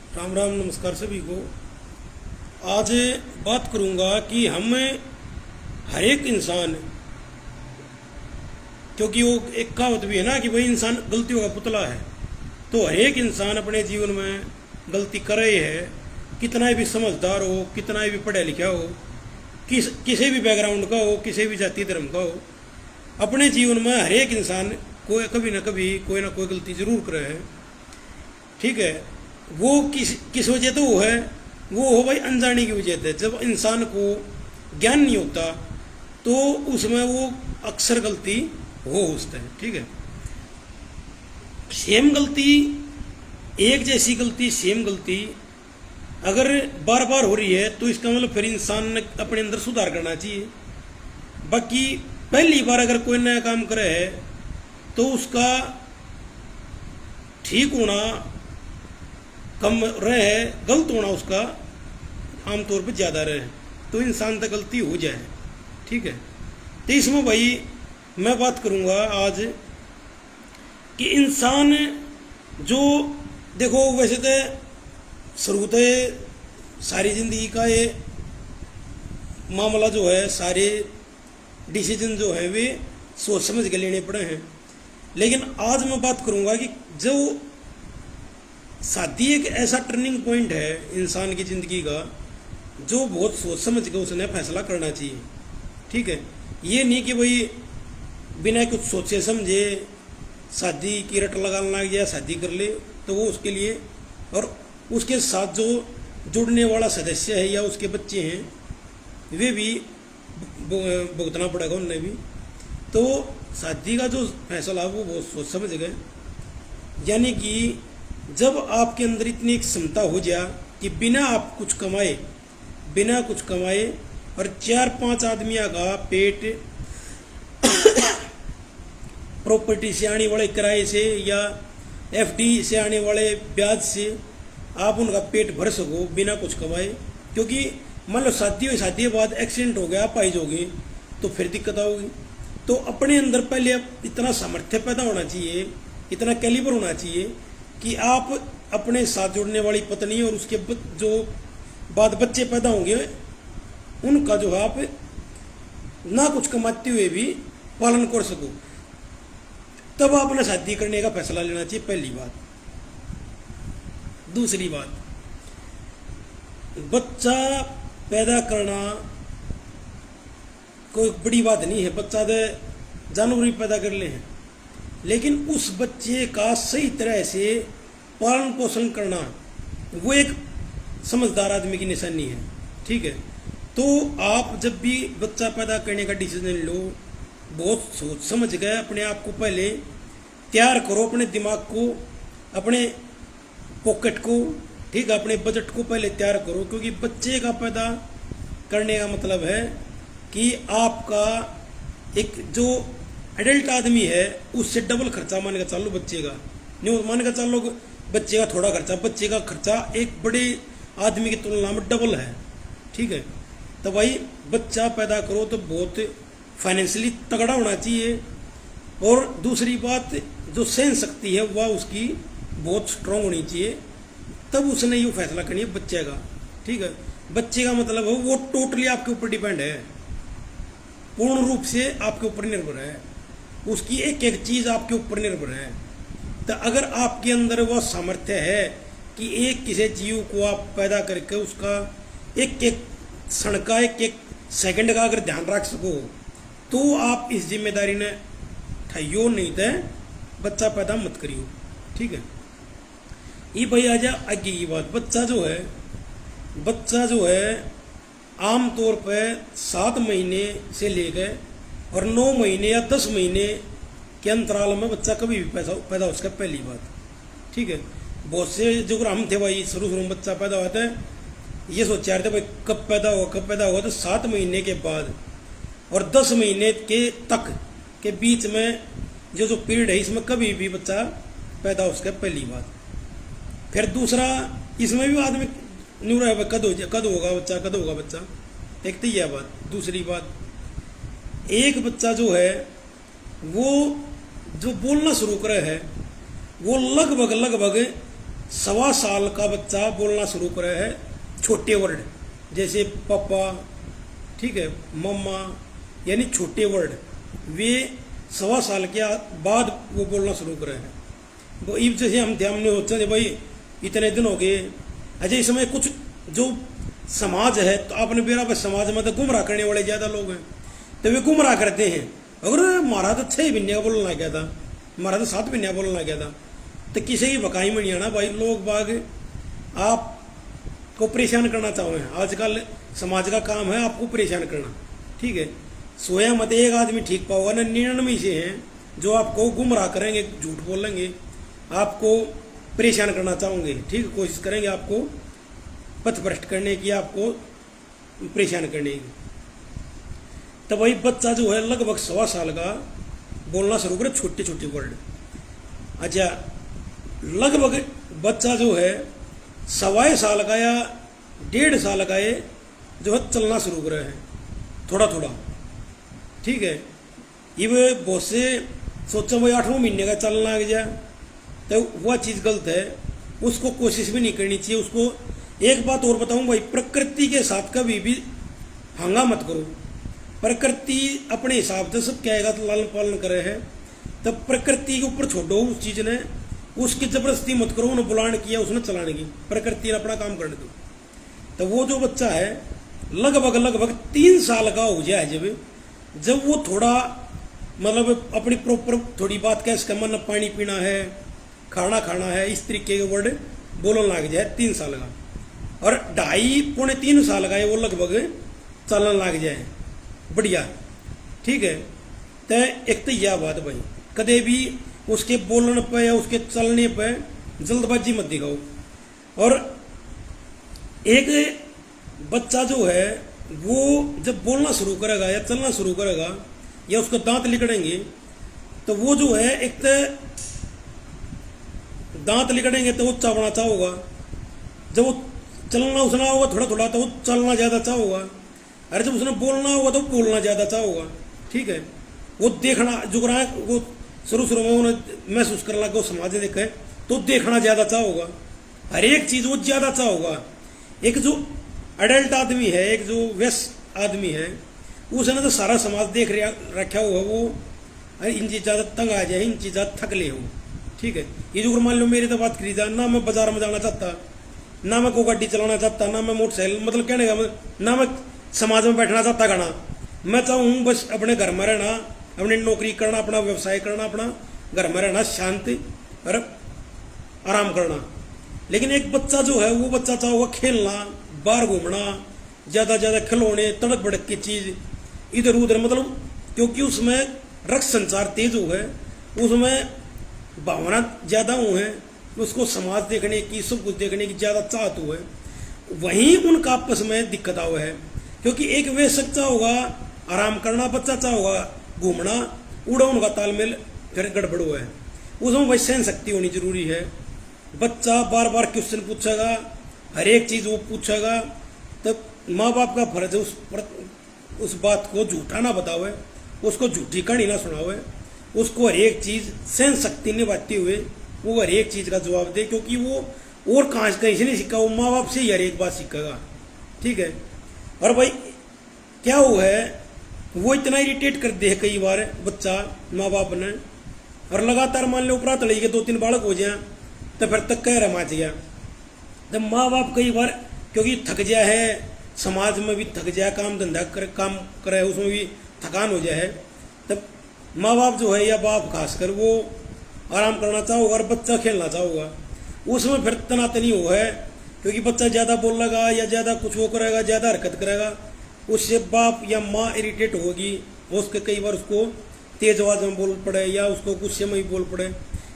राम राम, नमस्कार सभी को। आज बात करूंगा कि हम हर एक इंसान, क्योंकि वो एक कहावत भी है ना कि भाई इंसान गलतियों का पुतला है। तो हर एक इंसान अपने जीवन में गलती कर रही है, कितना भी समझदार हो, कितना भी पढ़ा लिखा हो, किसी भी बैकग्राउंड का हो, किसी भी जाति धर्म का हो, अपने जीवन में हर एक इंसान कोई कभी ना कभी कोई ना कोई गलती जरूर करे है। ठीक है। वो किस वजह तो वो हो भाई अनजाने की वजह से। जब इंसान को ज्ञान नहीं होता तो उसमें वो अक्सर गलती हो उससे। ठीक है। सेम गलती, एक जैसी गलती, सेम गलती अगर बार बार हो रही है तो इसका मतलब फिर इंसान ने अपने अंदर सुधार करना चाहिए। बाकी पहली बार अगर कोई नया काम करे है तो उसका ठीक होना कम रहे, गलत होना उसका आमतौर पर ज़्यादा रहे, तो इंसान तक गलती हो जाए। ठीक है। तो इसमें भाई मैं बात करूंगा आज कि इंसान जो, देखो वैसे तो शुरू सारी ज़िंदगी का ये मामला जो है, सारे डिसीजन जो है वे सोच समझ के लेने पड़े हैं। लेकिन आज मैं बात करूंगा कि जो शादी एक ऐसा टर्निंग पॉइंट है इंसान की ज़िंदगी का, जो बहुत सोच समझ के उसने फैसला करना चाहिए। ठीक है। ये नहीं कि भाई बिना कुछ सोचे समझे शादी की रट लगाने लग गया, शादी कर ले, तो वो उसके लिए और उसके साथ जो जुड़ने वाला सदस्य है या उसके बच्चे हैं वे भी भुगतना पड़ेगा उन्हें भी। तो शादी का जो फैसला वो बहुत सोच समझ गए। यानी कि जब आपके अंदर इतनी एक क्षमता हो जाए कि बिना कुछ कमाए और 4-5 आदमियों का पेट प्रॉपर्टी से आने वाले किराए से या एफडी से आने वाले ब्याज से आप उनका पेट भर सको बिना कुछ कमाए। क्योंकि मान लो शादी के बाद एक्सीडेंट हो गया, आप पाई जाओगे तो फिर दिक्कत आओगी। तो अपने अंदर पहले इतना सामर्थ्य पैदा होना चाहिए, इतना कैलिबर होना चाहिए कि आप अपने साथ जुड़ने वाली पत्नी और उसके जो बाद बच्चे पैदा होंगे उनका जो है आप ना कुछ कमाते हुए भी पालन कर सको। तब आपने शादी करने का फैसला लेना चाहिए, पहली बात। दूसरी बात, बच्चा पैदा करना कोई बड़ी बात नहीं है, बच्चा तो जानवर भी पैदा कर ले हैं, लेकिन उस बच्चे का सही तरह से पालन पोषण करना वो एक समझदार आदमी की निशानी है। ठीक है। तो आप जब भी बच्चा पैदा करने का डिसीजन लो, बहुत सोच समझ गए, अपने आप को पहले तैयार करो, अपने दिमाग को, अपने पॉकेट को, ठीक है, अपने बजट को पहले तैयार करो। क्योंकि बच्चे का पैदा करने का मतलब है कि आपका एक जो एडल्ट आदमी है उससे डबल खर्चा मान के चलो बच्चे का। नहीं मान के चलो बच्चे का थोड़ा खर्चा, बच्चे का खर्चा एक बड़े आदमी की तुलना में डबल है। ठीक है। तो भाई बच्चा पैदा करो तो बहुत फाइनेंशियली तगड़ा होना चाहिए। और दूसरी बात, जो सहन शक्ति है वह उसकी बहुत स्ट्रांग होनी चाहिए। तब उसने ये फैसला करनी है बच्चे का। ठीक है। बच्चे का मतलब है वो टोटली आपके ऊपर डिपेंड है, पूर्ण रूप से आपके ऊपर निर्भर है, उसकी एक एक चीज आपके ऊपर निर्भर है। तो अगर आपके अंदर वह सामर्थ्य है कि एक किसी जीव को आप पैदा करके उसका एक एक क्षण का, एक एक सेकंड का अगर ध्यान रख सको, तो आप इस जिम्मेदारी ने ठाइयो, नहीं तो बच्चा पैदा मत करियो। ठीक है। ये भाई आजा आगे की बात। बच्चा जो है आमतौर पर 7 महीने से लेकर और 9 महीने या 10 महीने के अंतराल में बच्चा कभी भी पैदा हो सका, पहली बात। ठीक है। बहुत से जो हम थे भाई, शुरू में बच्चा पैदा होता है ये सोचा रहे थे भाई कब पैदा होगा, तो 7 महीने के बाद और 10 महीने के तक के बीच में जो पीरियड है इसमें कभी भी बच्चा पैदा हो सका, पहली बात। फिर दूसरा, इसमें भी आदमी न्यू रहा कद होगा बच्चा, एक तो यह बात। दूसरी बात, एक बच्चा जो है वो जो बोलना शुरू करे है वो लगभग 1.25 साल का बच्चा बोलना शुरू करे है छोटे वर्ड, जैसे पापा, ठीक है, मम्मा, यानी छोटे वर्ड वे 1.25 साल के बाद वो बोलना शुरू करे हैं। वो इब जैसे हम ध्यान में होते हैं भाई इतने दिन हो गए, अजय इसमें कुछ जो समाज है तो आपने बेरा समाज में तो गुमराह करने वाले ज़्यादा लोग हैं, तो वे गुमराह करते हैं। अगर हमारा तो 6 महीने बोलना गया था, हमारा तो 7 महीने बोलना गया था, तो किसी की बकाई में नहीं आना भाई। लोग बाग आपको परेशान करना चाहो हैं, आजकल समाज का काम है आपको परेशान करना, ठीक है। सोया मत एक आदमी ठीक पाओगा ना, 99 से हैं जो आपको गुमराह करेंगे, झूठ बोलेंगे, आपको परेशान करना चाहोगे, ठीक है, कोशिश करेंगे आपको पथ भ्रष्ट करने की, आपको परेशान करने की। तो भाई बच्चा जो है लगभग 1.25 साल का बोलना शुरू करे छोटे छोटे वर्ड। अच्छा, लगभग बच्चा जो है 1.25 साल का या 1.5 साल का ये जो है चलना शुरू करे है थोड़ा थोड़ा, ठीक है। ये बहुत से सोचो भाई 8वें महीने का चलना लग जाए तो वह चीज़ गलत है, उसको कोशिश भी नहीं करनी चाहिए। उसको एक बात और बताऊं भाई, प्रकृति के साथ कभी भी हंगा मत करो। प्रकृति अपने हिसाब से सब कहेगा तो लालन पालन करे है, तब प्रकृति के ऊपर छोड़ो उस चीज़ ने, उसकी जबरदस्ती मत करो। उन्हें बुलान किया उसने चलाने की, प्रकृति ने अपना काम करने दो। तो वो जो बच्चा है लगभग 3 साल का हो जाए जब वो थोड़ा मतलब अपनी प्रॉपर थोड़ी बात कह सके, मन पानी पीना है, खाना खाना है, इस तरीके के वर्ड बोलने लग जाए 3 साल का। और 2.5-3 साल का है वो लगभग चलने लग जाए बढ़िया, ठीक है। तो एक तो यह बात भाई, कदे भी उसके बोलने पे या उसके चलने पे जल्दबाजी मत दिखाओ। और एक बच्चा जो है वो जब बोलना शुरू करेगा या चलना शुरू करेगा या उसके दांत लिकड़ेंगे, तो वो जो है एक तो दांत लिकड़ेंगे तो वो चबना चाहोगा, जब वो चलना उसना होगा थोड़ा थोड़ा तो वो चलना ज़्यादा चाहोगा, अरे जब उसने बोलना होगा तो बोलना ज़्यादा चाहोगा, ठीक है। वो देखना जो रहा है वो शुरू में उन्हें महसूस करने लगा, समाज में देखे तो देखना ज़्यादा चाहोगा, हर एक चीज़ वो ज़्यादा चाहोगा। एक जो अडल्ट आदमी है, एक जो व्यस्त आदमी है, उसने तो सारा समाज देख रखा हुआ, वो अरे इन चीज़ ज़्यादा तंग आ जाए, इन चीज़ ज़्यादा थकले हो, ठीक है। ये जो मान लो मेरी तो बात करी जाए ना, मैं बाजार में जाना चाहता, ना मैं कोई गाड़ी चलाना चाहता, ना मैं मोटरसाइकिल, मतलब कहने का ना मैं समाज में बैठना चाहता गाना, मैं चाहूँ बस अपने घर में रहना, अपनी नौकरी करना, अपना व्यवसाय करना, अपना घर में रहना, शांति और आराम करना। लेकिन एक बच्चा जो है वो बच्चा चाहोगा खेलना, बाहर घूमना, ज़्यादा ज़्यादा खिलौने, तड़क भड़क की चीज़ इधर उधर, मतलब क्योंकि उसमें रक्त संचार तेज हो है, उसमें भावना ज़्यादा हो है, उसको समाज देखने की, सब कुछ देखने की ज़्यादा चाहत हो है, वहीं उनका आपस में दिक्कत हुआ है। क्योंकि एक वे सच्चा होगा आराम करना, बच्चा चाहोगा घूमना, उड़ा उनका तालमेल फिर गड़बड़ हुआ है। उसमें भाई सहन शक्ति होनी जरूरी है। बच्चा बार बार क्वेश्चन पूछेगा, हर एक चीज़ वो पूछेगा, तब माँ बाप का फर्ज है उस बात को झूठा ना बतावे, उसको झूठी कहानी ना सुनावे, उसको हर एक चीज़ सहन शक्ति निभाते हुए वो हर एक चीज़ का जवाब दे। क्योंकि वो और कहीं से नहीं सीखा, वो माँ बाप से ही हर एक बात सीखेगा, ठीक है। और भाई क्या हुआ है, वो इतना इरिटेट कर दे कई बार बच्चा माँ बाप ने, और लगातार मान लो उपरा तड़ी के 2-3 बालक हो जाए तो फिर तक कह रहा माच गया। जब माँ बाप कई बार क्योंकि थक जाए है, समाज में भी थक जाए, काम धंधा काम करे उसमें भी थकान हो जाए, तब माँ बाप जो है या बाप खासकर वो आराम करना चाहोगा और बच्चा खेलना चाहोगा, उसमें फिर तनातनी हो है। क्योंकि बच्चा ज़्यादा बोलेगा या ज़्यादा कुछ वो करेगा, ज़्यादा हरकत करेगा, उससे बाप या माँ इरिटेट होगी, उसके कई बार उसको तेज आवाज में बोल पड़े या उसको गुस्से में ही बोल पड़े,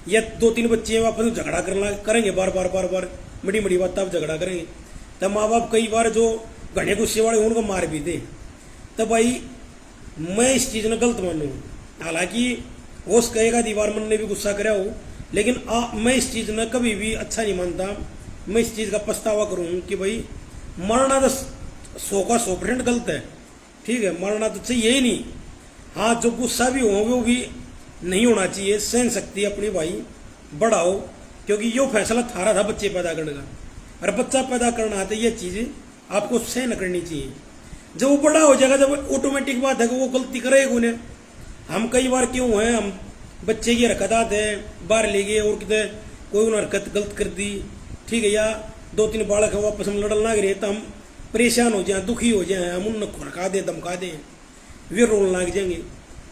या 2-3 बच्चे आपस में झगड़ा करेंगे, बार बार बड़ी बात आप झगड़ा करेंगे, तब माँ बाप कई बार जो घने गुस्से वाले उनको मार भी दे। तब भाई मैं इस चीज़ ने गलत मानूँ, हालांकि होश कहेगा दीवार मन ने भी गुस्सा कराया हो, लेकिन मैं इस चीज़ ने कभी भी अच्छा नहीं मानता। मैं इस चीज़ का पछतावा करूँ कि भाई मरना तो 100% गलत है, ठीक है, मरना तो चाहिए ही नहीं। हाँ, जो गुस्सा भी हो वो भी नहीं होना चाहिए, सहन शक्ति अपनी भाई बढ़ाओ, क्योंकि यो फैसला थारा था बच्चे पैदा करने का। और बच्चा पैदा करना है तो ये चीज़ आपको सहन करनी चाहिए। जब वो बड़ा हो जाएगा, जब ऑटोमेटिक बात है कि वो गलती करेगा उन्हें। हम कई बार क्यों हैं, हम बच्चे की हरकत आते हैं बाहर ले गए और कितने कोई उन्हें हरकत गलत कर दी, ठीक है, या 2-3 बालक है वापस हम लड़ल ना गए तो हम परेशान हो जाए, दुखी हो जाए, हम उन्हें खुरका दें, धमका दें, वे रोने लग जाएंगे।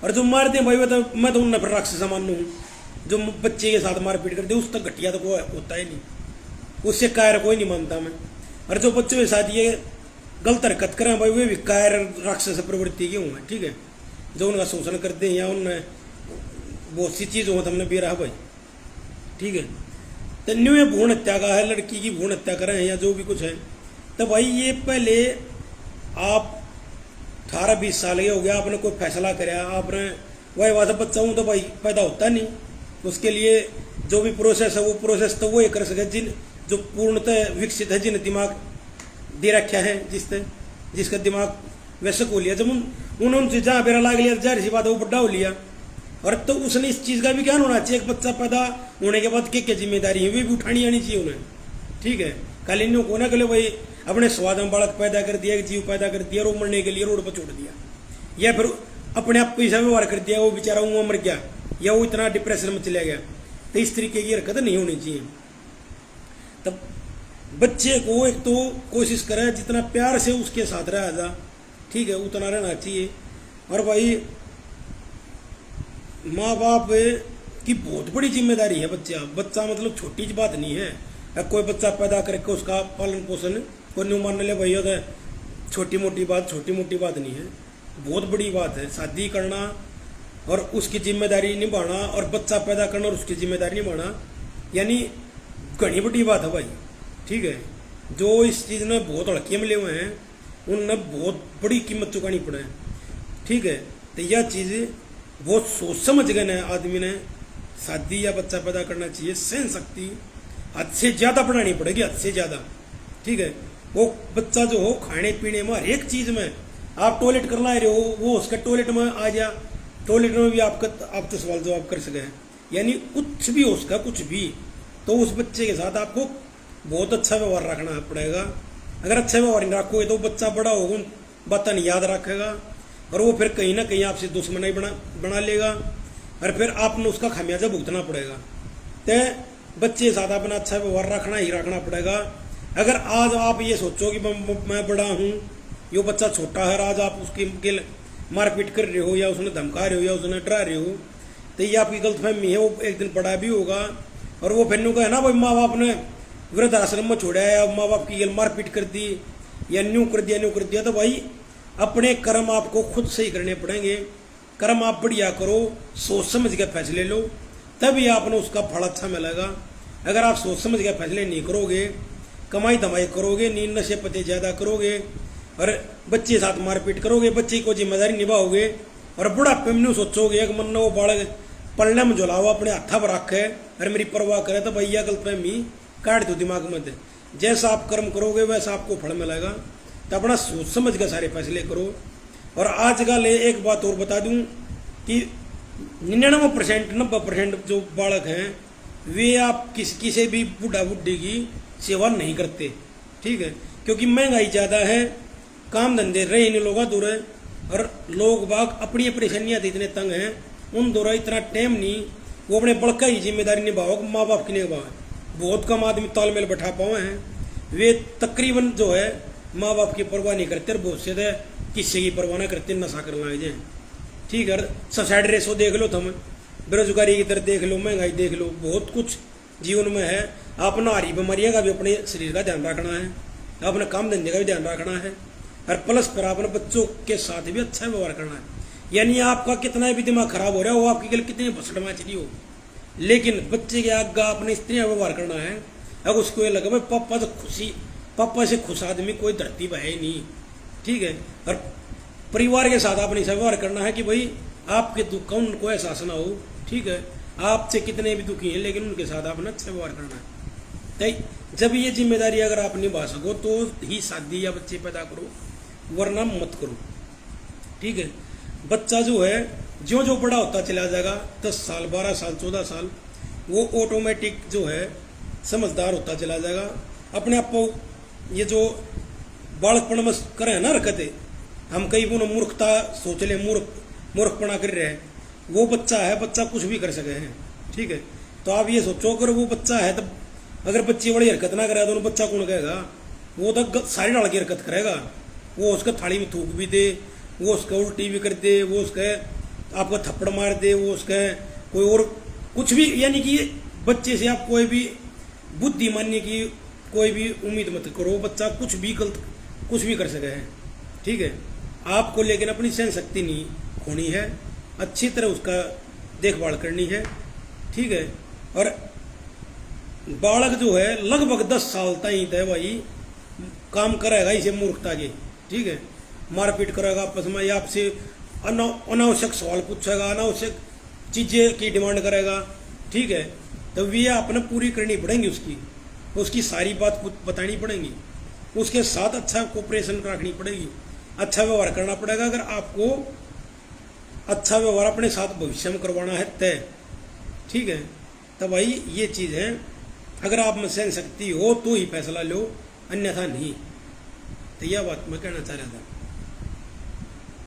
और जो मार दें भाई मैं तो उन्हें फिर राक्षस मानू हूँ। जो बच्चे के साथ मारपीट कर दे उस तक घटिया तो कोई होता ही नहीं, उससे कायर कोई नहीं मानता मैं। और जो बच्चों के साथ ये गलत हरकत करें भाई वे भी कायर राक्षस प्रवृत्ति के हुए, ठीक है, जो उनका शोषण करते हैं या उन्हें बहुत सी चीज़ हो तो हमने भी रहा भाई, ठीक है। तो न्यू ये भ्रूण हत्या का है, लड़की की भ्रूण हत्या करें या जो भी कुछ है, तो भाई ये पहले आप 18-20 साल के हो गया, आपने कोई फैसला कराया, आपने वही बात बच्चा हूँ तो भाई पैदा होता नहीं, उसके लिए जो भी प्रोसेस है वो प्रोसेस तो वो कर सके जिन जो पूर्णतः विकसित है, जिन दिमाग दे रखा है, जिसका दिमाग वैसे को लिया। जब उन्होंने जहाँ बेरा लाग लिया जाहिर सी बात है वो बड्डा हो लिया। और तो उसने इस चीज़ का भी ज्ञान होना चाहिए, एक बच्चा पैदा होने के बाद क्या जिम्मेदारी है वे भी उठानी आनी चाहिए उन्हें, ठीक है। खाली न्यू को ना कले भाई अपने स्वाद में बालक पैदा कर दिया, एक जीव पैदा कर दिया और मरने के लिए रोड पर छोड़ दिया, या फिर अपने आप पैसा व्यवहार कर दिया, वो बेचारा वो मर गया या वो इतना डिप्रेशन में चला गया। तो इस तरीके की हरकत नहीं होनी चाहिए। तब बच्चे को एक तो कोशिश करें जितना प्यार से उसके साथ रहा जा, ठीक है, उतना रहना चाहिए। और भाई माँ बाप की बहुत बड़ी जिम्मेदारी है। बच्चा मतलब छोटी सी बात नहीं है। कोई बच्चा पैदा करके उसका पालन पोषण को नहीं मान ले भैया, तो छोटी मोटी बात नहीं है, बहुत बड़ी बात है। शादी करना और उसकी जिम्मेदारी निभाना और बच्चा पैदा करना और उसकी जिम्मेदारी निभाना यानी घनी बड़ी बात है भाई, ठीक है। जो इस चीज़ में बहुत हड़के मिले हुए हैं उन्हें बहुत बड़ी कीमत चुकानी पड़े, ठीक है। तो यह चीज़ बहुत सोच समझ गए आदमी ने शादी या बच्चा पैदा करना चाहिए। सहन शक्ति हद से ज़्यादा बढ़ानी पड़ेगी, हद से ज़्यादा, ठीक है। वो बच्चा जो हो खाने पीने में हर एक चीज़ में, आप टॉयलेट करना रहे हो वो उसका टॉयलेट में आ जा, टॉयलेट में भी आप तो सवाल जवाब कर सके, यानी कुछ भी हो उसका कुछ भी, तो उस बच्चे के साथ आपको बहुत अच्छा व्यवहार रखना पड़ेगा। अगर अच्छा व्यवहार नहीं रखोगे तो बच्चा बड़ा होगा उन बातें नहीं याद रखेगा और वो फिर कहीं ना कहीं आपसे दुश्मनी बना लेगा और फिर आपने उसका खामियाजा भुगतना पड़ेगा। तो बच्चे के साथ अपना अच्छा व्यवहार रखना पड़ेगा। अगर आज आप ये सोचो कि मैं बड़ा हूँ, यो बच्चा छोटा है, आज आप उसकी मारपीट कर रहे हो या उसने धमका रहे हो या उसने डरा रहे हो, तो ये आपकी गलतफहमी है। वो एक दिन बड़ा भी होगा और वो फिर न्यू कहे ना भाई माँ बाप ने वृद्धाश्रम में छोड़ा या माँ बाप की मारपीट कर दी या न्यू कर दिया, तो भाई अपने कर्म आपको खुद से ही करने पड़ेंगे। कर्म आप बढ़िया करो, सोच समझ के फैसले लो, तभी आपने उसका फल अच्छा मिलेगा। अगर आप सोच समझ के फैसले नहीं करोगे, कमाई धमाई करोगे, नींद नशे पते ज़्यादा करोगे और बच्चे साथ मारपीट करोगे, बच्चे को जिम्मेदारी निभाओगे और बुढ़ापे में सोचोगे एक मन वो बालक पलने में झुलाओ अपने हाथा पर रखे और मेरी परवाह करे, तो भैया गलतफहमी काट दो दिमाग में। जैसा आप कर्म करोगे वैसा आपको फल मिलेगा। तो अपना सोच समझ के सारे फैसले करो। और आज कल एक बात और बता दूं कि 99% 90% जो बालक हैं वे आप किसी भी बूढ़ा बुढ़ी की सेवा नहीं करते, ठीक है, क्योंकि महंगाई ज़्यादा है, काम धंधे रहे इन लोगों दूर है और लोग बाग अपनी परेशानियाँ इतने तंग हैं, उन दौरा इतना टाइम नहीं वो अपने बड़का ही जिम्मेदारी निभाओ, माँ बाप की निभाओ। बहुत कम आदमी तालमेल बैठा पाए हैं, वे तकरीबन जो है माँ बाप की परवाह नहीं करते और बहुत से किसी की परवाह नहीं करते, नशा करने लग जाए, ठीक है। सुसाइड रेशो देख लो, तुम बेरोजगारी की तरफ देख लो, महंगाई देख लो, बहुत कुछ जीवन में है। अपना हारी बीमारियाँ का भी अपने शरीर का ध्यान रखना है, अपने काम धंधे का भी ध्यान रखना है और प्लस पर अपने बच्चों के साथ भी अच्छा व्यवहार करना है। यानी आपका कितना भी दिमाग खराब हो रहा हो, आपके लिए कितनी भसड़मा चली हो, लेकिन बच्चे के आगे आपने इस तरह व्यवहार करना है अगर उसको ये लगे भाई पापा से खुश आदमी कोई धरती पर है ही नहीं, ठीक है। और परिवार के साथ आपने ऐसा व्यवहार करना है कि भाई आपके दुख का उनको एहसास ना हो, ठीक है। आपसे कितने भी दुखी हैं लेकिन उनके साथ आपने अच्छा व्यवहार करना है। तो जब ये जिम्मेदारी अगर आप निभा सको तो ही शादी या बच्चे पैदा करो, वरना मत करो, ठीक है। बच्चा जो है जो बड़ा होता चला जाएगा, 10 साल 12 साल 14 साल, वो ऑटोमेटिक जो है समझदार होता चला जाएगा। अपने आप को ये जो बालकपन में करें ना हरकतें, हम कई गुण मूर्खता सोच ले, मूर्खपना कर रहे हैं, वो बच्चा है, बच्चा कुछ भी कर सके हैं, ठीक है। तो आप ये सोचो अगर वो बच्चा है तब अगर बच्ची बड़ी हरकत ना करे तो बच्चा कौन कहेगा? वो तो सारी डाल की हरकत करेगा, वो उसके थाली में थूक भी दे, वो उसका उल्टी भी कर दे, वो उसके आपको थप्पड़ मार दे, वो उसके कोई और कुछ भी, यानी कि बच्चे से आप कोई भी बुद्धि मानने की कोई भी उम्मीद मत करो। बच्चा कुछ भी गलत कुछ भी कर सके है, ठीक है। आपको लेकिन अपनी सहन शक्ति नहीं खोनी है, अच्छी तरह उसका देखभाल करनी है, ठीक है। और बालक जो है लगभग 10 साल तक है भाई काम करेगा इसे मूर्खता के, ठीक है। मारपीट करेगा आपस में, या आपसे अनावश्यक सवाल पूछेगा, अनावश्यक चीजें की डिमांड करेगा, ठीक है। तो ये आपने पूरी करनी पड़ेंगी, उसकी सारी बात बतानी पड़ेगी, उसके साथ अच्छा कोऑपरेशन रखनी पड़ेगी, अच्छा व्यवहार करना पड़ेगा। अगर आपको अच्छा व्यवहार अपने साथ भविष्य में करवाना है तय, ठीक है। तो भाई ये चीज़ है, अगर आप में सहन शक्ति हो तो ही फैसला लो, अन्यथा नहीं। तो यह बात मैं कहना चाह रहा था।